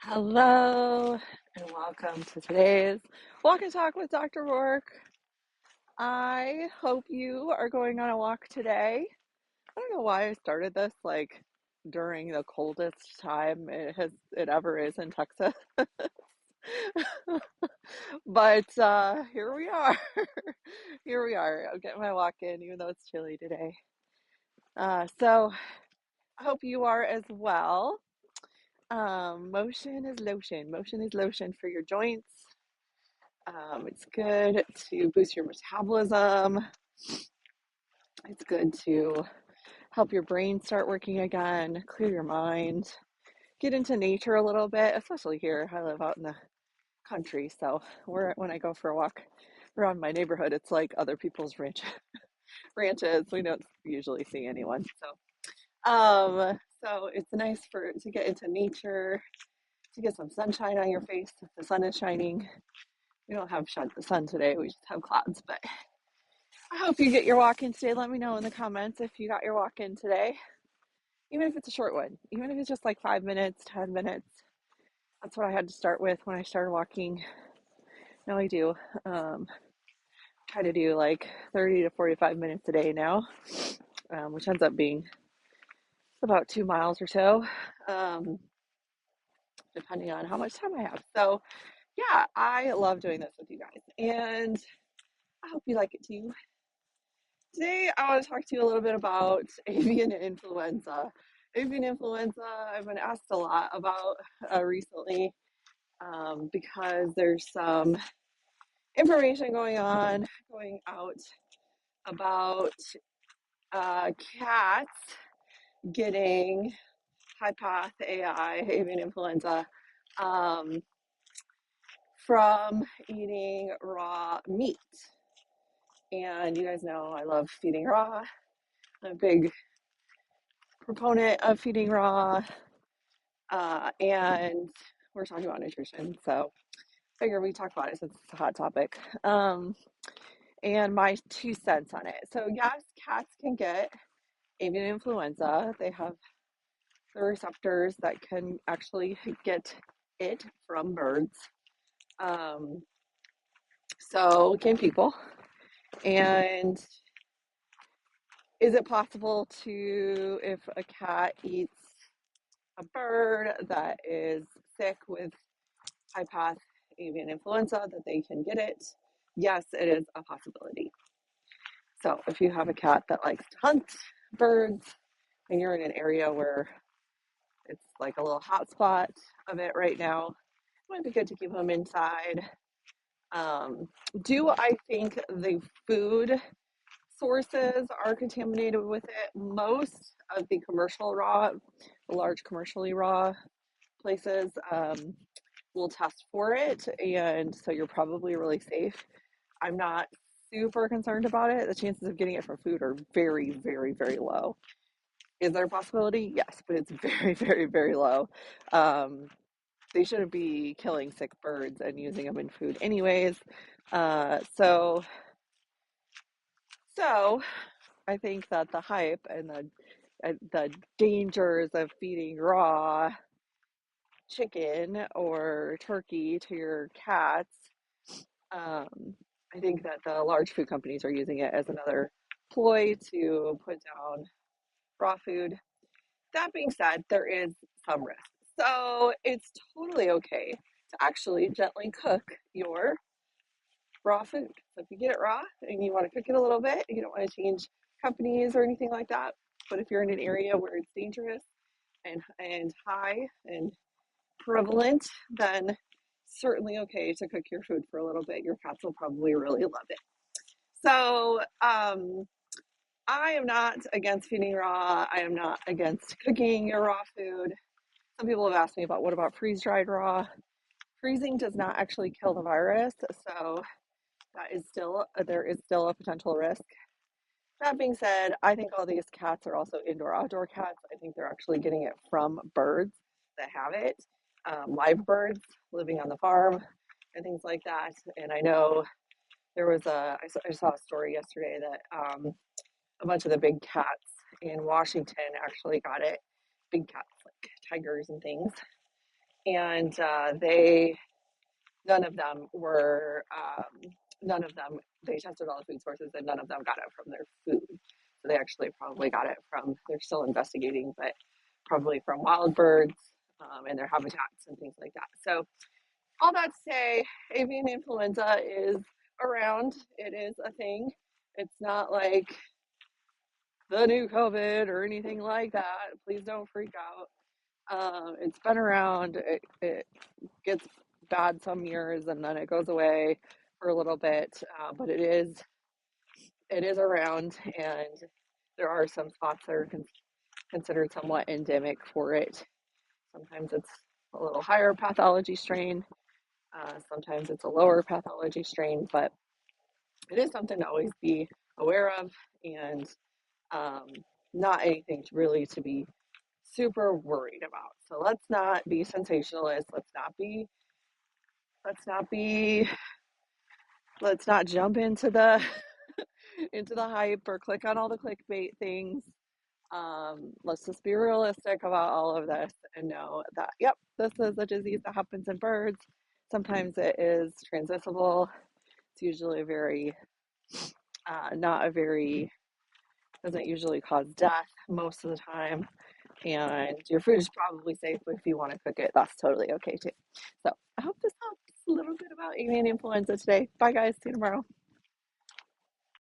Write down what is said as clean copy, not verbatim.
Hello and welcome to today's Walk and Talk with Dr. Rourke. I hope you are going on a walk today. I don't know why I started this like during the coldest time it ever is in Texas, but here we are. Here we are. I'm getting my walk in, even though it's chilly today. So I hope you are as well. Motion is lotion. Motion is lotion for your joints. It's good to boost your metabolism. It's good to help your brain start working again, clear your mind, get into nature a little bit, especially here. I live out in the country, so when I go for a walk around my neighborhood, it's like other people's ranches. We don't usually see anyone, so it's nice to get into nature, to get some sunshine on your face if the sun is shining. We don't have the sun today; we just have clouds, but I hope you get your walk in today. Let me know in the comments if you got your walk in today, even if it's a short one, even if it's just like 5 minutes, 10 minutes. That's what I had to start with when I started walking. Now I do um, try to do like 30 to 45 minutes a day now, which ends up being about 2 miles or so, um, depending on how much time I have. So, yeah, I love doing this with you guys, and I hope you like it too. Today, I want to talk to you a little bit about avian influenza. Avian influenza, I've been asked a lot about recently because there's some information going out about cats getting HPAI, avian influenza, um, from eating raw meat. And you guys know I love feeding raw. I'm a big proponent of feeding raw, and we're talking about nutrition, so figure we talk about it since it's a hot topic. And my 2 cents on it. So yes, cats can get avian influenza. They have the receptors that can actually get it from birds. Um, so can people. And is it possible to, if a cat eats a bird that is sick with high path avian influenza, that they can get it? Yes, it is a possibility. So if you have a cat that likes to hunt birds and you're in an area where it's like a little hot spot of it right now, it might be good to keep them inside. Um, do I think the food sources are contaminated with it? Most of the large commercially raw places will test for it, and so you're probably really safe. I'm not super concerned about it. The chances of getting it from food are very, very, very low. Is there a possibility? Yes, but it's very, very, very low. Um, they shouldn't be killing sick birds and using them in food anyways. So I think that the hype and the dangers of feeding raw chicken or turkey to your cats, um, I think that the large food companies are using it as another ploy to put down raw food. That being said, there is some risk. So it's totally okay to actually gently cook your raw food. So if you get it raw and you want to cook it a little bit, you don't want to change companies or anything like that. But if you're in an area where it's dangerous and high and prevalent, then certainly okay to cook your food for a little bit. Your cats will probably really love it. So I am not against feeding raw. I am not against cooking your raw food. Some people have asked me about what about freeze dried raw. Freezing does not actually kill the virus, so there is still a potential risk. That being said, I think all these cats are also indoor outdoor cats. I think they're actually getting it from birds that have it, live birds living on the farm and things like that. And I know I saw a story yesterday that a bunch of the big cats in Washington actually got it. Big cats like tigers and things and they none of them were none of them they tested all the food sources and none of them got it from their food. So they actually probably got it from, they're still investigating, but probably from wild birds and their habitats and things like that. So all that to say, avian influenza is around. It is a thing. It's not like the new COVID or anything like that. Please don't freak out. It's been around. It gets bad some years and then it goes away for a little bit, but it is around, and there are some spots that are considered somewhat endemic for it. Sometimes it's a little higher pathology strain, sometimes it's a lower pathology strain, but it is something to always be aware of, and um, not anything to be super worried about. So let's not be sensationalists. Let's not be let's not jump into the into the hype or click on all the clickbait things. Let's just be realistic about all of this and know that, yep, this is a disease that happens in birds. Sometimes it is transmissible. It's usually not a very, doesn't usually cause death most of the time. And your food is probably safe, but if you want to cook it, that's totally okay too. So I hope this helps a little bit about avian influenza today. Bye, guys. See you tomorrow.